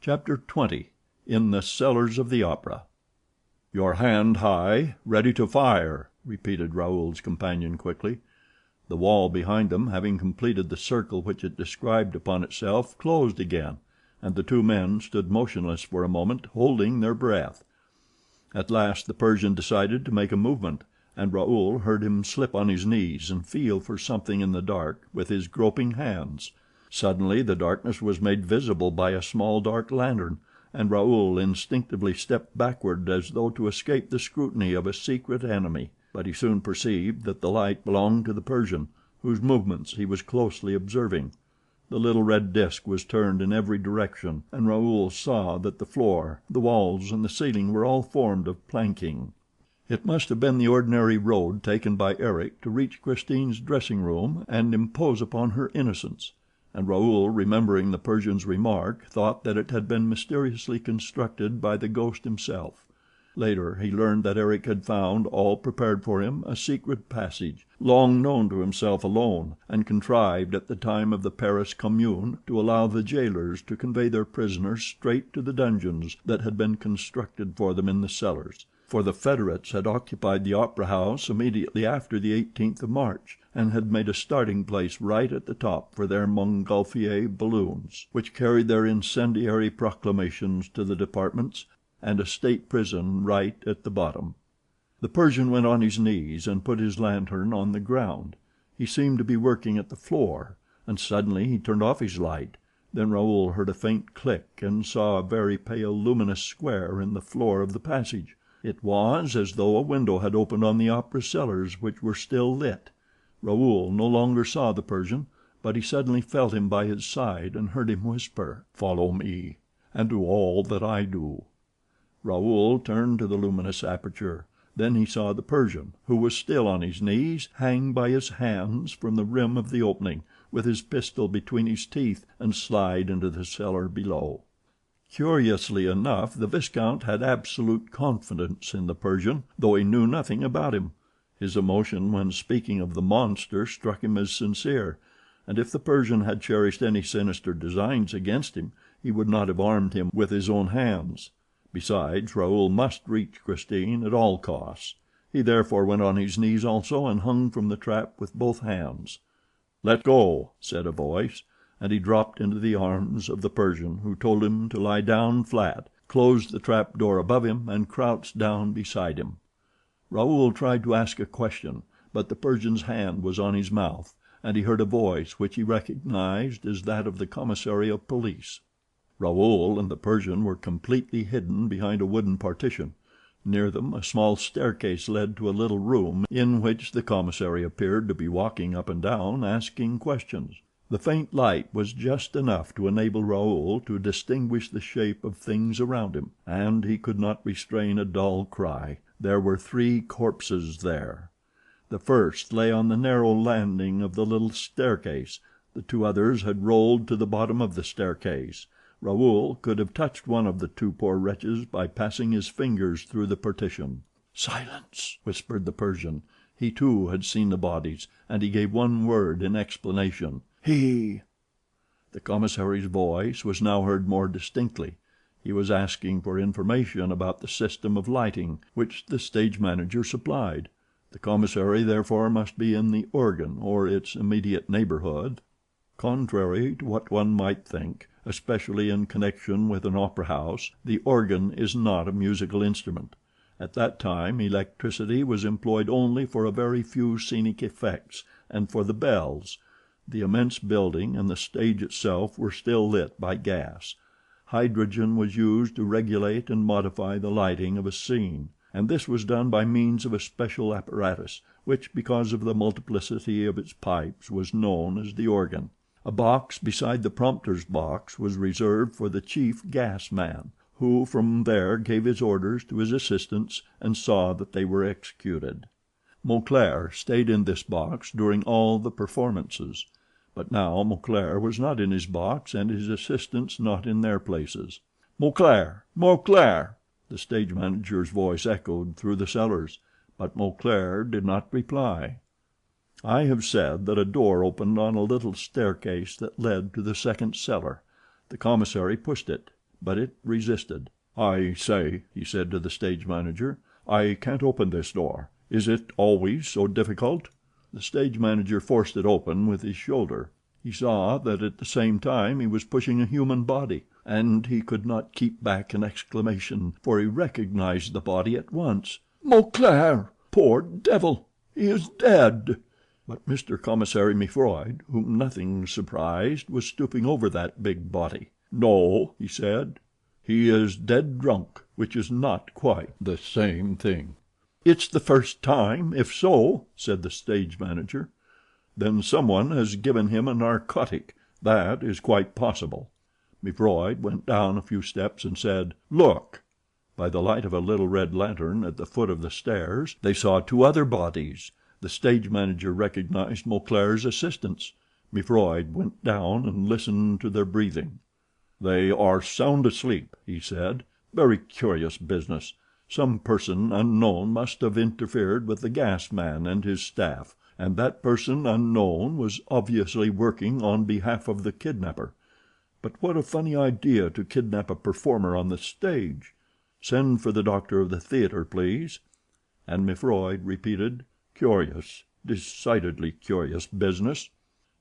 Chapter 20. In the Cellars of the Opera. "Your hand high, ready to fire," repeated Raoul's companion quickly. The wall behind them, having completed the circle which it described upon itself, closed again, and the two men stood motionless for a moment, holding their breath. At last the Persian decided to make a movement, and Raoul heard him slip on his knees and feel for something in the dark with his groping hands. Suddenly the darkness was made visible by a small dark lantern, and Raoul instinctively stepped backward as though to escape the scrutiny of a secret enemy; but he soon perceived that the light belonged to the Persian, whose movements he was closely observing. The little red disc was turned in every direction, and Raoul saw that the floor, the walls, and the ceiling were all formed of planking. It must have been the ordinary road taken by Eric to reach Christine's dressing room and impose upon her innocence, and Raoul, remembering the Persian's remark, thought that it had been mysteriously constructed by the ghost himself. Later he learned that Eric had found, all prepared for him, a secret passage, long known to himself alone, and contrived at the time of the Paris Commune to allow the jailers to convey their prisoners straight to the dungeons that had been constructed for them in the cellars, for the Federates had occupied the Opera House immediately after the 18th of March, and had made a starting place right at the top for their Montgolfier balloons, which carried their incendiary proclamations to the departments, and a state prison right at the bottom. The Persian went on his knees and put his lantern on the ground. He seemed to be working at the floor, and suddenly he turned off his light. Then Raoul heard a faint click and saw a very pale luminous square in the floor of the passage. It was as though a window had opened on the opera cellars, which were still lit. Raoul no longer saw the Persian, but he suddenly felt him by his side and heard him whisper, "Follow me, and do all that I do." Raoul turned to the luminous aperture. Then he saw the Persian, who was still on his knees, hang by his hands from the rim of the opening, with his pistol between his teeth, and slide into the cellar below. Curiously enough, the Viscount had absolute confidence in the Persian, though he knew nothing about him. His emotion when speaking of the monster struck him as sincere, and if the Persian had cherished any sinister designs against him, he would not have armed him with his own hands. Besides, Raoul must reach Christine at all costs. He therefore went on his knees also, and hung from the trap with both hands. "Let go," said a voice, and he dropped into the arms of the Persian, who told him to lie down flat, closed the trap door above him, and crouched down beside him. Raoul tried to ask a question, but the Persian's hand was on his mouth, and he heard a voice which he recognized as that of the commissary of police. Raoul and the Persian were completely hidden behind a wooden partition. Near them a small staircase led to a little room in which the commissary appeared to be walking up and down, asking questions. The faint light was just enough to enable Raoul to distinguish the shape of things around him, and he could not restrain a dull cry. There were 3 corpses there. The first lay on the narrow landing of the little staircase. The 2 others had rolled to the bottom of the staircase. Raoul could have touched one of the 2 poor wretches by passing his fingers through the partition. "Silence," whispered the Persian. He too had seen the bodies, and he gave one word in explanation: "He." The commissary's voice was now heard more distinctly. He was asking for information about the system of lighting which the stage manager supplied. The commissary therefore must be in the organ or its immediate neighborhood. Contrary to what one might think, especially in connection with an opera house, the organ is not a musical instrument. At that time electricity was employed only for a very few scenic effects and for the bells. The immense building and the stage itself were still lit by gas. Hydrogen was used to regulate and modify the lighting of a scene, and this was done by means of a special apparatus, which, because of the multiplicity of its pipes, was known as the organ. A box beside the prompter's box was reserved for the chief gas man, who from there gave his orders to his assistants and saw that they were executed. Mauclair stayed in this box during all the performances, but now Mauclair was not in his box and his assistants not in their places. "Mauclair! Mauclair!" the stage manager's voice echoed through the cellars, but Mauclair did not reply. I have said that a door opened on a little staircase that led to the second cellar. The commissary pushed it. but it resisted. "I say," he said to the stage manager, "I can't open this door. Is it always so difficult?" The stage manager forced it open with his shoulder. He saw that at the same time he was pushing a human body, and he could not keep back an exclamation, for he recognized the body at once. "Mauclair! Poor devil! He is dead!" But Mr. Commissary Mifroid, whom nothing surprised, was stooping over that big body. "No," he said, "he is dead drunk, which is not quite the same thing." "It's the first time, if so," said the stage manager. "Then someone has given him a narcotic. That is quite possible." Mifroid went down a few steps and said, "Look." By the light of a little red lantern at the foot of the stairs they saw two other bodies. The stage manager recognized Mauclair's assistants. Mifroid went down and listened to their breathing. "They are sound asleep," he said. "Very curious business. Some person unknown must have interfered with the gas man and his staff, and that person unknown was obviously working on behalf of the kidnapper. But what a funny idea to kidnap a performer on the stage. Send for the doctor of the theater, please." And Mifroid repeated, "Curious, decidedly curious business."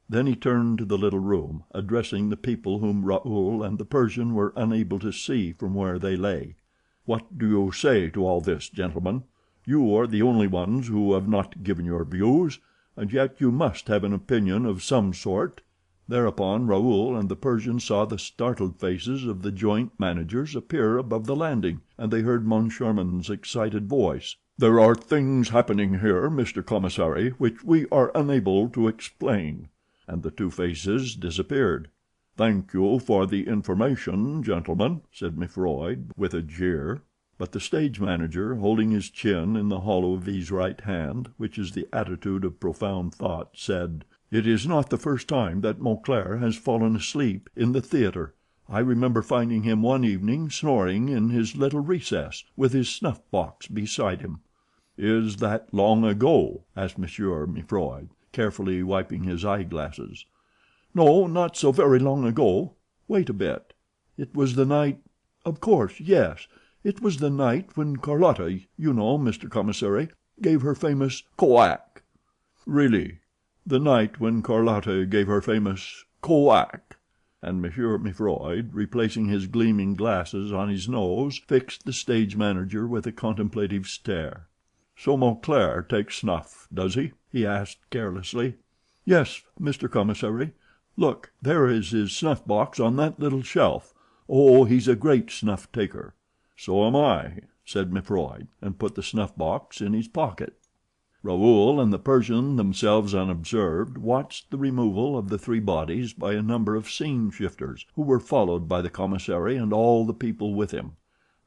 Then he turned to the little room, addressing the people whom Raoul and the Persian were unable to see from where they lay. "What do you say to all this, gentlemen? You are the only ones who have not given your views, and yet you must have an opinion of some sort." Thereupon Raoul and the Persian saw the startled faces of the joint managers appear above the landing, and they heard Moncharmin's excited voice. "There are things happening here, Mr. Commissary, which we are unable to explain," and the two faces disappeared. "Thank you for the information, gentlemen," said Mifroid, with a jeer. But the stage manager, holding his chin in the hollow of his right hand, which is the attitude of profound thought, said: "It is not the first time that Mauclair has fallen asleep in the theater. I remember finding him one evening snoring in his little recess, with his snuff box beside him." "Is that long ago?" asked Monsieur Mifroid, carefully wiping his eyeglasses. "No, not so very long ago. Wait a bit. It was the night—of course, yes, it was the night when Carlotta, you know, Mr. Commissary, gave her famous koak." "Really? The night when Carlotta gave her famous koak?" And Monsieur Mifroid, replacing his gleaming glasses on his nose, fixed the stage manager with a contemplative stare. "So Mauclair takes snuff, does he?" he asked carelessly. "Yes, Mr. Commissary. Look, there is his snuff box on that little shelf. Oh, he's a great snuff taker." "So am I," said Mifroid, and put the snuff box in his pocket. Raoul and the Persian, themselves unobserved, watched the removal of the three bodies by a number of scene shifters, who were followed by the commissary and all the people with him.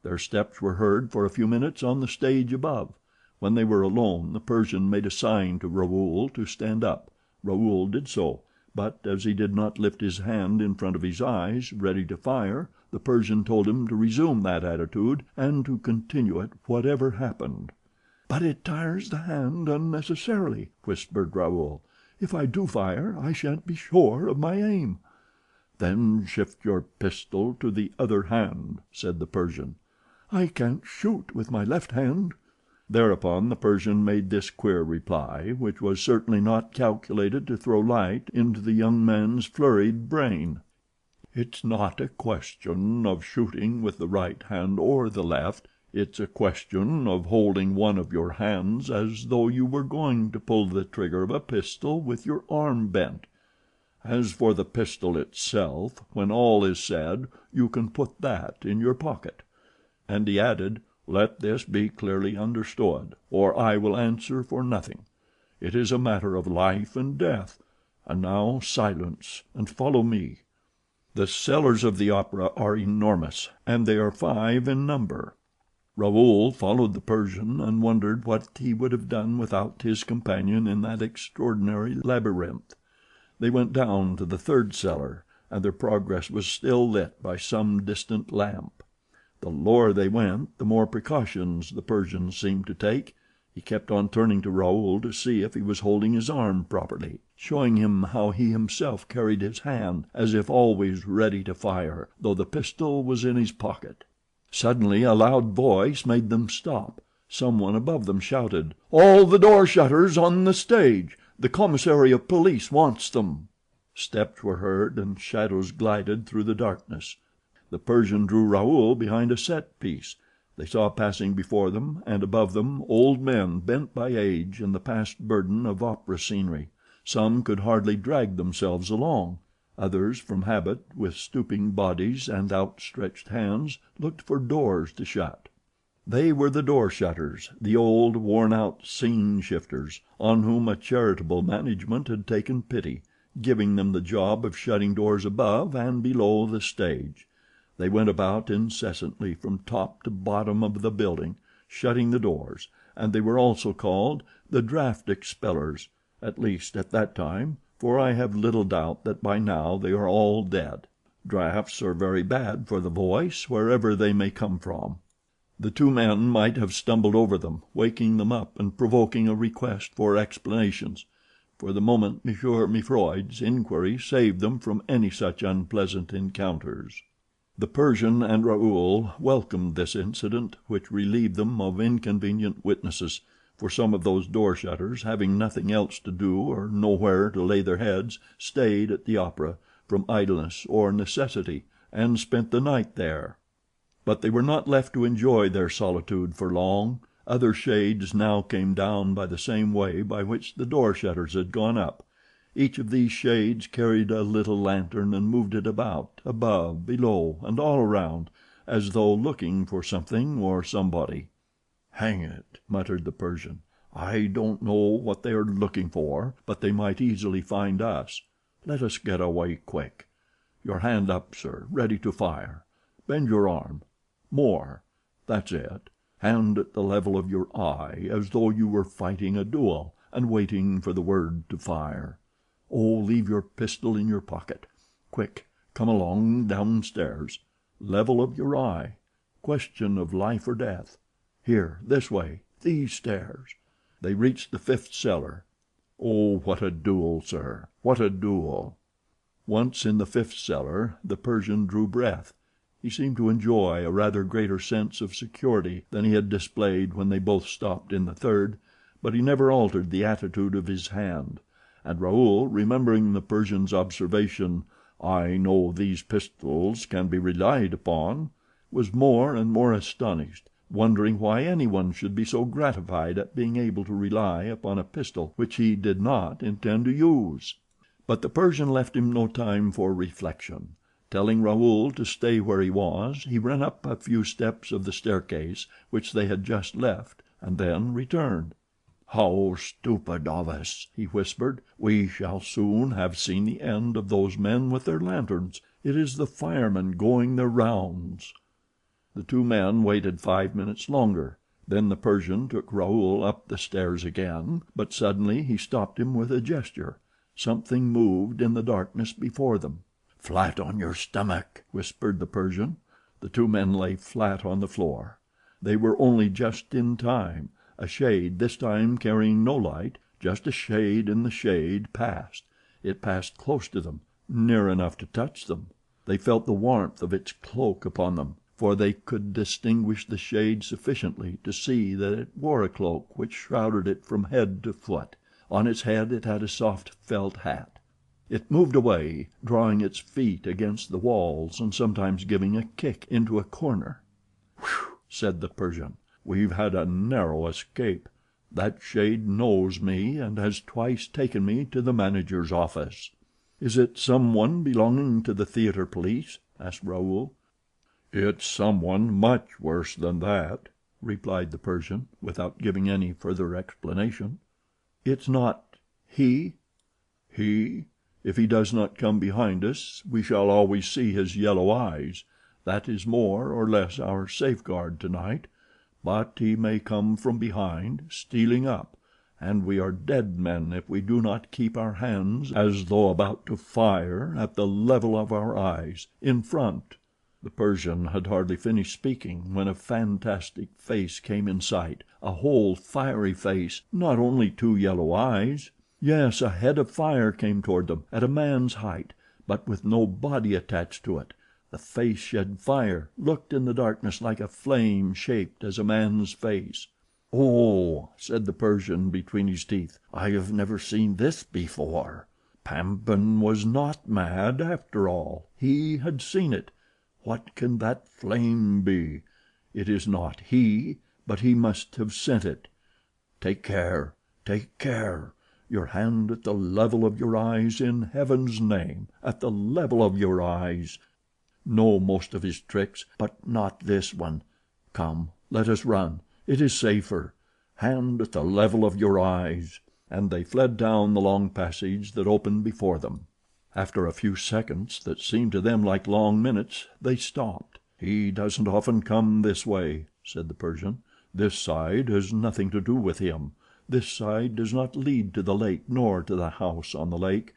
Their steps were heard for a few minutes on the stage above. When they were alone, the Persian made a sign to Raoul to stand up. Raoul did so, but as he did not lift his hand in front of his eyes, ready to fire, the Persian told him to resume that attitude and to continue it whatever happened. "But it tires the hand unnecessarily," whispered Raoul. "If I do fire I shan't be sure of my aim." "Then shift your pistol to the other hand," said the Persian. "I can't shoot with my left hand." Thereupon the Persian made this queer reply, which was certainly not calculated to throw light into the young man's flurried brain. "It's not a question of shooting with the right hand or the left. It's a question of holding one of your hands as though you were going to pull the trigger of a pistol with your arm bent. As for the pistol itself, when all is said, you can put that in your pocket." And he added, "Let this be clearly understood, or I will answer for nothing. It is a matter of life and death. And now silence, and follow me." The cellars of the opera are enormous, and they are 5 in number. Raoul followed the Persian and wondered what he would have done without his companion in that extraordinary labyrinth. They went down to the 3rd cellar, and their progress was still lit by some distant lamp. The lower they went, the more precautions the Persian seemed to take. He kept on turning to Raoul to see if he was holding his arm properly, showing him how he himself carried his hand, as if always ready to fire, though the pistol was in his pocket. Suddenly a loud voice made them stop. Someone above them shouted: "All the door shutters on the stage! The commissary of police wants them." Steps were heard and shadows glided through the darkness. The Persian drew Raoul behind a set piece. They saw passing before them and above them old men bent by age and the past burden of opera scenery. Some could hardly drag themselves along. Others, from habit, with stooping bodies and outstretched hands, looked for doors to shut. They were the door shutters, the old, worn out scene shifters, on whom a charitable management had taken pity, giving them the job of shutting doors above and below the stage. They went about incessantly from top to bottom of the building, shutting the doors, and they were also called the draft expellers, at least at that time, for I have little doubt that by now they are all dead. Drafts are very bad for the voice, wherever they may come from. The two men might have stumbled over them, waking them up and provoking a request for explanations. For the moment Monsieur Mifroid's inquiry saved them from any such unpleasant encounters. The Persian and Raoul welcomed this incident, which relieved them of inconvenient witnesses, for some of those door shutters, having nothing else to do or nowhere to lay their heads, stayed at the opera from idleness or necessity, and spent the night there. But they were not left to enjoy their solitude for long. Other shades now came down by the same way by which the door shutters had gone up. Each of these shades carried a little lantern and moved it about, above, below, and all around, as though looking for something or somebody. "Hang it," muttered the Persian, "I don't know what they are looking for, but they might easily find us. Let us get away quick. Your hand up, sir, ready to fire. Bend your arm. More. That's it. Hand at the level of your eye, as though you were fighting a duel, and waiting for the word to fire. Oh, leave your pistol in your pocket. Quick, come along downstairs. Level of your eye. Question of life or death. Here, this way, these stairs." They reached the fifth cellar. Oh, what a duel, sir, what a duel! Once in the fifth cellar, the Persian drew breath. He seemed to enjoy a rather greater sense of security than he had displayed when they both stopped in the third, but he never altered the attitude of his hand. And Raoul, remembering the Persian's observation, "I know these pistols can be relied upon," was more and more astonished, wondering why anyone should be so gratified at being able to rely upon a pistol which he did not intend to use. But the Persian left him no time for reflection. Telling Raoul to stay where he was, he ran up a few steps of the staircase which they had just left, and then returned. "How stupid of us," he whispered. "We shall soon have seen the end of those men with their lanterns. It is the firemen going their rounds." The two men waited 5 minutes longer. Then the Persian took Raoul up the stairs again, but suddenly he stopped him with a gesture. Something moved in the darkness before them. "Flat on your stomach," whispered the Persian. The two men lay flat on the floor. They were only just in time. A shade, this time carrying no light, just a shade in the shade, passed. It passed close to them, near enough to touch them. They felt the warmth of its cloak upon them, for they could distinguish the shade sufficiently to see that it wore a cloak which shrouded it from head to foot. On its head it had a soft felt hat. It moved away, drawing its feet against the walls and sometimes giving a kick into a corner. "Whew!" said the Persian. "We've had a narrow escape. That shade knows me and has twice taken me to the manager's office." "Is it some one belonging to the theater police?" asked Raoul. "It's someone much worse than that," replied the Persian, without giving any further explanation. "It's not he?" "He? If he does not come behind us, we shall always see his yellow eyes. That is more or less our safeguard tonight. But he may come from behind, stealing up, and we are dead men if we do not keep our hands as though about to fire at the level of our eyes, in front." The Persian had hardly finished speaking when a fantastic face came in sight, a whole fiery face, not only two yellow eyes. Yes, a head of fire came toward them, at a man's height, but with no body attached to it. The face shed fire, looked in the darkness like a flame shaped as a man's face. "Oh," said the Persian between his teeth, "I have never seen this before. Pampan was not mad after all. He had seen it. What can that flame be? It is not he, but he must have sent it. Take care, take care. Your hand at the level of your eyes, in heaven's name, at the level of your eyes. Know most of his tricks, but not this one. Come, let us run. It is safer. Hand at the level of your eyes." And they fled down the long passage that opened before them. After a few seconds that seemed to them like long minutes, they stopped. "He doesn't often come this way," said the Persian. "This side has nothing to do with him. This side does not lead to the lake nor to the house on the lake.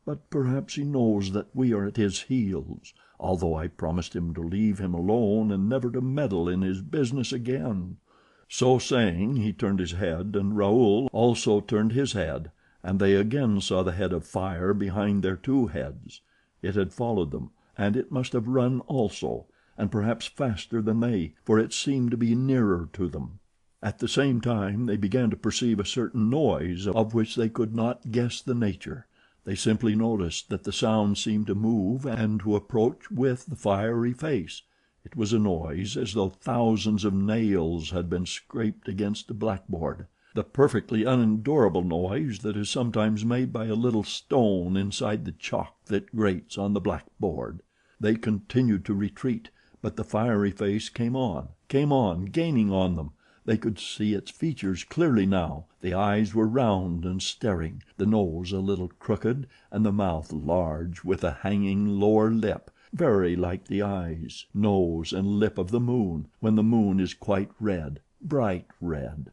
But perhaps he knows that we are at his heels, although I promised him to leave him alone and never to meddle in his business again." So saying, he turned his head, and Raoul also turned his head, and they again saw the head of fire behind their two heads. It had followed them, and it must have run also, and perhaps faster than they, for it seemed to be nearer to them. At the same time they began to perceive a certain noise of which they could not guess the nature. They simply noticed that the sound seemed to move and to approach with the fiery face. It was a noise as though thousands of nails had been scraped against a blackboard, the perfectly unendurable noise that is sometimes made by a little stone inside the chalk that grates on the blackboard. They continued to retreat, but the fiery face came on, gaining on them. They could see its features clearly now. The eyes were round and staring, the nose a little crooked, and the mouth large with a hanging lower lip, very like the eyes, nose, and lip of the moon when the moon is quite red, bright red.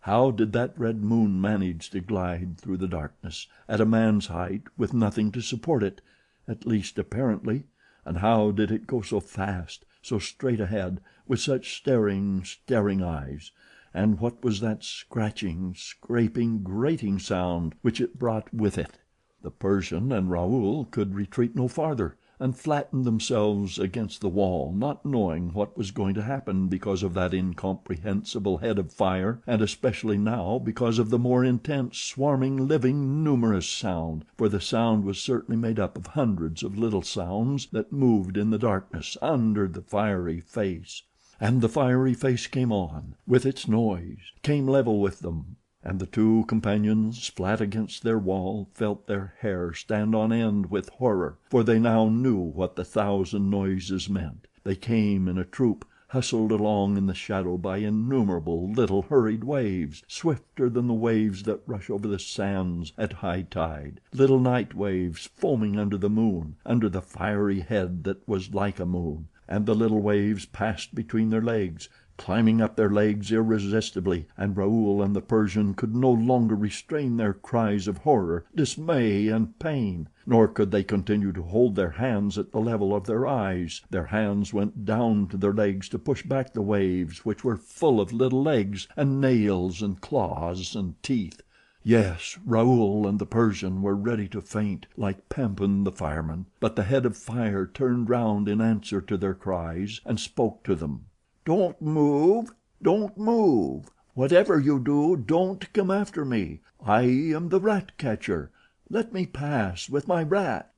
How did that red moon manage to glide through the darkness, at a man's height, with nothing to support it, at least apparently, and how did it go so fast, so straight ahead, with such staring eyes, and what was that scratching, scraping, grating sound which it brought with it? The Persian and Raoul could retreat no farther, and flattened themselves against the wall, not knowing what was going to happen because of that incomprehensible head of fire, and especially now because of the more intense, swarming, living, numerous sound, for the sound was certainly made up of hundreds of little sounds that moved in the darkness under the fiery face. And the fiery face came on, with its noise, came level with them, and the two companions, flat against their wall, felt their hair stand on end with horror, for they now knew what the thousand noises meant. They came in a troop, hustled along in the shadow by innumerable little hurried waves, swifter than the waves that rush over the sands at high tide, little night waves foaming under the moon, under the fiery head that was like a moon, and the little waves passed between their legs, climbing up their legs irresistibly, and Raoul and the Persian could no longer restrain their cries of horror, dismay, and pain. Nor could they continue to hold their hands at the level of their eyes. Their hands went down to their legs to push back the waves, which were full of little legs and nails and claws and teeth. Yes, Raoul and the Persian were ready to faint, like Pampan the fireman, but the head of fire turned round in answer to their cries and spoke to them. "Don't move, don't move. Whatever you do, don't come after me. I am the rat catcher. Let me pass with my rat."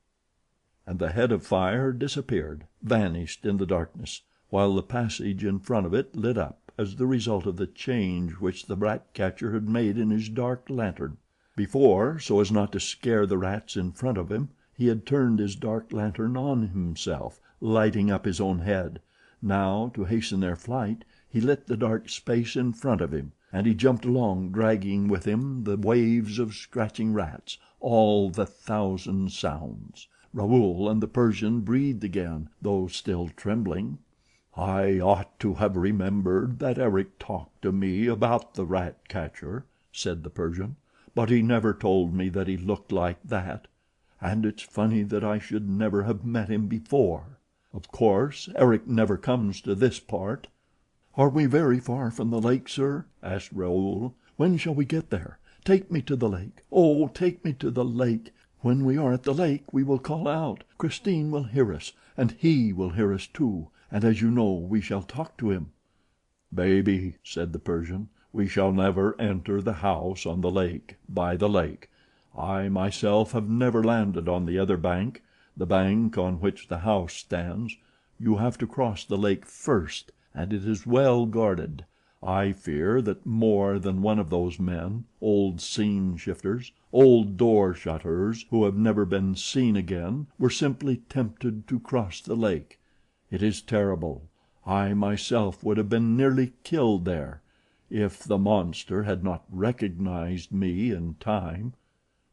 And the head of fire disappeared, vanished in the darkness, while the passage in front of it lit up as the result of the change which the rat catcher had made in his dark lantern. Before, so as not to scare the rats in front of him, he had turned his dark lantern on himself, lighting up his own head. Now, to hasten their flight, he lit the dark space in front of him, and he jumped along, dragging with him the waves of scratching rats, all the thousand sounds. Raoul and the Persian breathed again, though still trembling. "I ought to have remembered that Eric talked to me about the rat catcher," said the Persian, "but he never told me that he looked like that. And it's funny that I should never have met him before." Of course, Eric never comes to this part." "Are we very far from the lake, sir?" asked Raoul. "When shall we get there? Take me to the lake. Oh, take me to the lake. When we are at the lake we will call out. Christine will hear us, and he will hear us too, and as you know we shall talk to him." "Baby," said the Persian, "we shall never enter the house on the lake, by the lake. I myself have never landed on the other bank, the bank on which the house stands. You have to cross the lake first, and it is well guarded. I fear that more than one of those men, old scene shifters, old door shutters who have never been seen again, were simply tempted to cross the lake. It is terrible. I myself would have been nearly killed there, if the monster had not recognized me in time.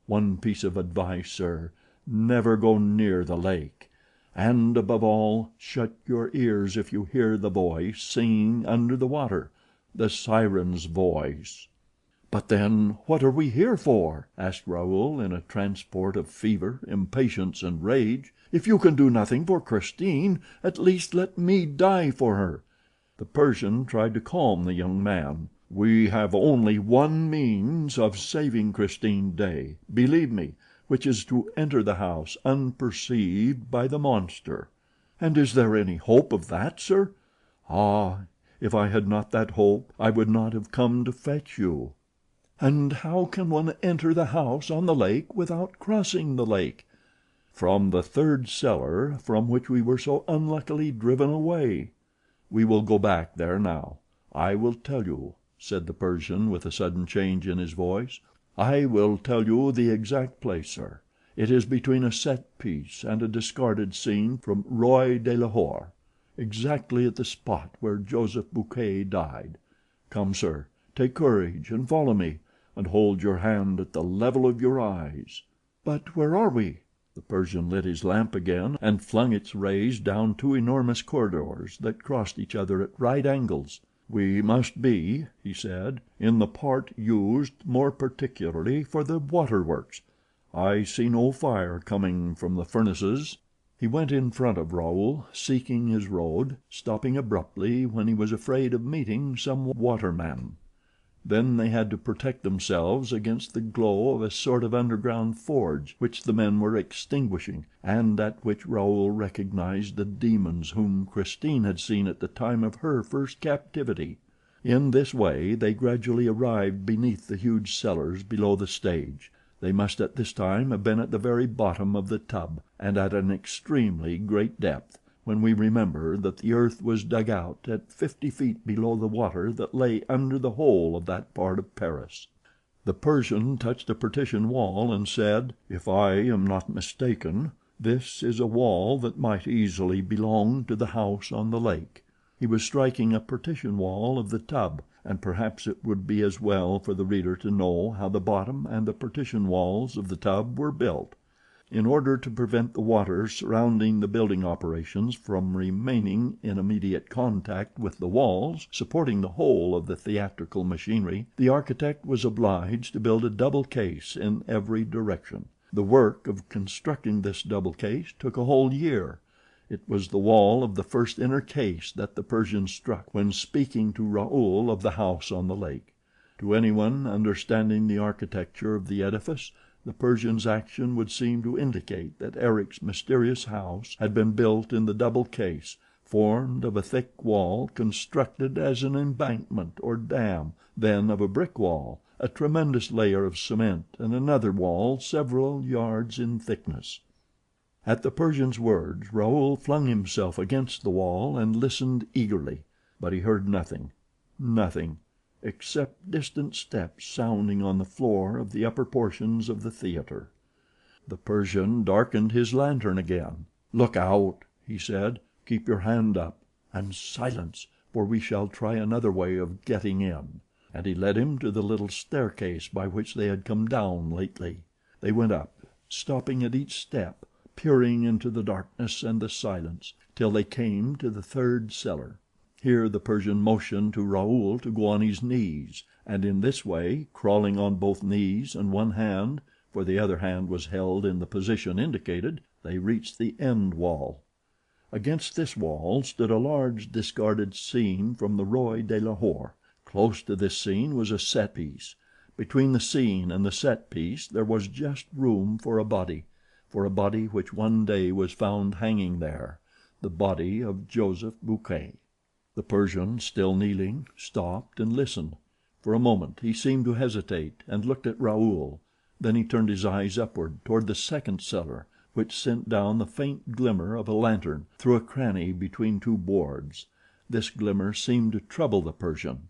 One piece of advice, sir: never go near the lake. And, above all, shut your ears if you hear the voice singing under the water, the siren's voice." "But then what are we here for?" asked Raoul in a transport of fever, impatience, and rage. "If you can do nothing for Christine, at least let me die for her." The Persian tried to calm the young man. "We have only one means of saving Christine Daae, believe me, which is to enter the house unperceived by the monster." "And is there any hope of that, sir?" "Ah, if I had not that hope I would not have come to fetch you." "And how can one enter the house on the lake without crossing the lake?" "From the third cellar from which we were so unluckily driven away. We will go back there now. I will tell you," said the Persian with a sudden change in his voice. "I will tell you the exact place, sir. It is between a set piece and a discarded scene from Roy de Lahore, exactly at the spot where Joseph Buquet died. Come, sir, take courage and follow me, and hold your hand at the level of your eyes." "But where are we?" The Persian lit his lamp again and flung its rays down two enormous corridors that crossed each other at right angles. "We must be," he said, "in the part used more particularly for the waterworks. I see no fire coming from the furnaces." He went in front of Raoul, seeking his road, stopping abruptly when he was afraid of meeting some waterman. Then they had to protect themselves against the glow of a sort of underground forge which the men were extinguishing, and at which Raoul recognized the demons whom Christine had seen at the time of her first captivity. In this way they gradually arrived beneath the huge cellars below the stage. They must at this time have been at the very bottom of the tub, and at an extremely great depth, when we remember that the earth was dug out at 50 feet below the water that lay under the whole of that part of Paris. The Persian touched a partition wall and said, "If I am not mistaken, this is a wall that might easily belong to the house on the lake." He was striking a partition wall of the tub, and perhaps it would be as well for the reader to know how the bottom and the partition walls of the tub were built. In order to prevent the water surrounding the building operations from remaining in immediate contact with the walls supporting the whole of the theatrical machinery, the architect was obliged to build a double case in every direction. The work of constructing this double case took a whole year. It was the wall of the first inner case that the Persian struck when speaking to Raoul of the house on the lake. To anyone understanding the architecture of the edifice, the Persian's action would seem to indicate that Eric's mysterious house had been built in the double case, formed of a thick wall constructed as an embankment or dam, then of a brick wall, a tremendous layer of cement, and another wall several yards in thickness. At the Persian's words Raoul flung himself against the wall and listened eagerly, but he heard nothing, except distant steps sounding on the floor of the upper portions of the theater. The Persian darkened his lantern again. "Look out," he said. "Keep your hand up, and silence, for we shall try another way of getting in." And he led him to the little staircase by which they had come down lately. They went up, stopping at each step, peering into the darkness and the silence, till they came to the third cellar. Here the Persian motioned to Raoul to go on his knees, and in this way, crawling on both knees and one hand, for the other hand was held in the position indicated, they reached the end wall. Against this wall stood a large discarded scene from the Roi de Lahore. Close to this scene was a set piece. Between the scene and the set piece there was just room for a body which one day was found hanging there, the body of Joseph Buquet. The Persian, still kneeling, stopped and listened. For a moment he seemed to hesitate and looked at Raoul. Then he turned his eyes upward toward the second cellar, which sent down the faint glimmer of a lantern through a cranny between two boards. This glimmer seemed to trouble the Persian.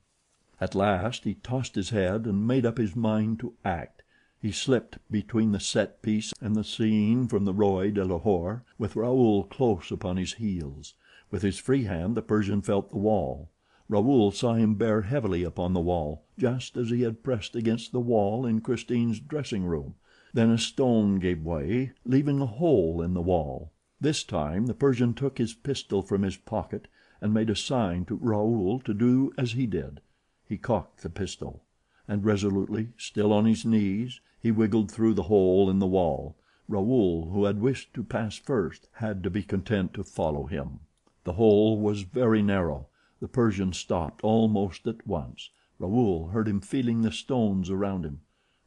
At last he tossed his head and made up his mind to act. He slipped between the set piece and the scene from the Roi de Lahore, with Raoul close upon his heels. With his free hand the Persian felt the wall. Raoul saw him bear heavily upon the wall, just as he had pressed against the wall in Christine's dressing room. Then a stone gave way, leaving a hole in the wall. This time the Persian took his pistol from his pocket and made a sign to Raoul to do as he did. He cocked the pistol, and resolutely, still on his knees, he wiggled through the hole in the wall. Raoul, who had wished to pass first, had to be content to follow him. The hole was very narrow. The Persian stopped almost at once. Raoul heard him feeling the stones around him.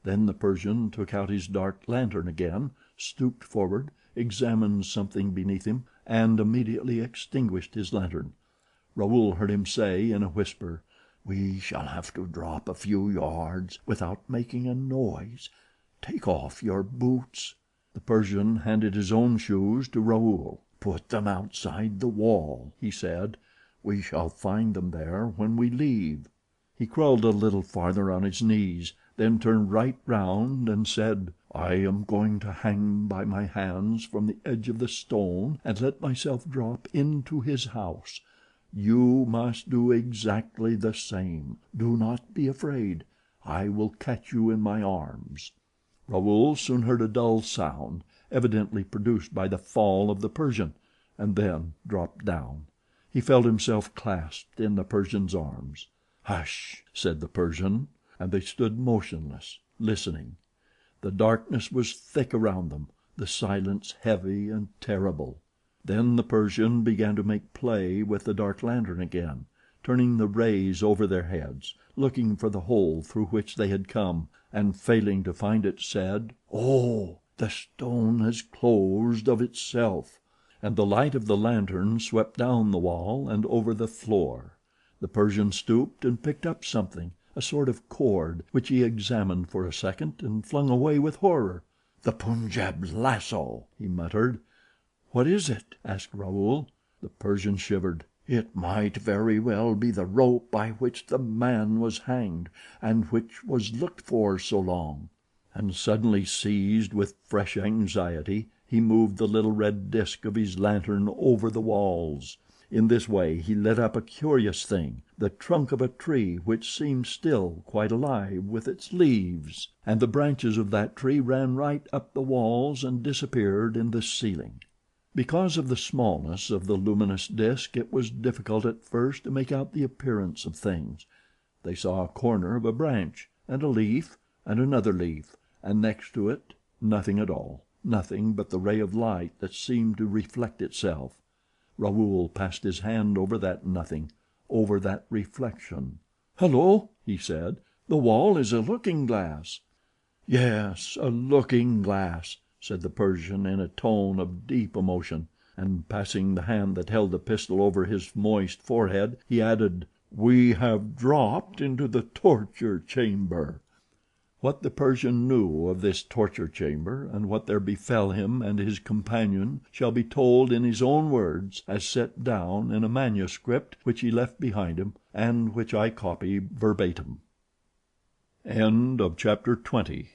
Then the Persian took out his dark lantern again, stooped forward, examined something beneath him, and immediately extinguished his lantern. Raoul heard him say in a whisper, "We shall have to drop a few yards without making a noise. Take off your boots." The Persian handed his own shoes to Raoul. "Put them outside the wall," he said. "We shall find them there when we leave." He crawled a little farther on his knees, then turned right round and said, "I am going to hang by my hands from the edge of the stone and let myself drop into his house. You must do exactly the same. Do not be afraid. I will catch you in my arms." Raoul soon heard a dull sound, evidently produced by the fall of the Persian, and then dropped down. He felt himself clasped in the Persian's arms. "Hush!" said the Persian, and they stood motionless, listening. The darkness was thick around them, the silence heavy and terrible. Then the Persian began to make play with the dark lantern again, turning the rays over their heads, looking for the hole through which they had come, and failing to find it, said, "Oh, the stone has closed of itself." And the light of the lantern swept down the wall and over the floor. The Persian stooped and picked up something, a sort of cord, which he examined for a second and flung away with horror. "The Punjab lasso," he muttered. "What is it?" asked Raoul. The Persian shivered. "It might very well be the rope by which the man was hanged, and which was looked for so long." And suddenly seized with fresh anxiety, he moved the little red disc of his lantern over the walls. In this way he lit up a curious thing, the trunk of a tree which seemed still quite alive with its leaves, and the branches of that tree ran right up the walls and disappeared in the ceiling. Because of the smallness of the luminous disc it was difficult at first to make out the appearance of things. They saw a corner of a branch, and a leaf, and another leaf, and next to it nothing at all, nothing but the ray of light that seemed to reflect itself. Raoul passed his hand over that nothing, over that reflection. "Hello!" he said. "The wall is a looking-glass." "Yes, a looking-glass," said the Persian in a tone of deep emotion, and passing the hand that held the pistol over his moist forehead, he added, "We have dropped into the torture chamber." What the Persian knew of this torture chamber, and what there befell him and his companion, shall be told in his own words, as set down in a manuscript which he left behind him, and which I copy verbatim. Chapter 21.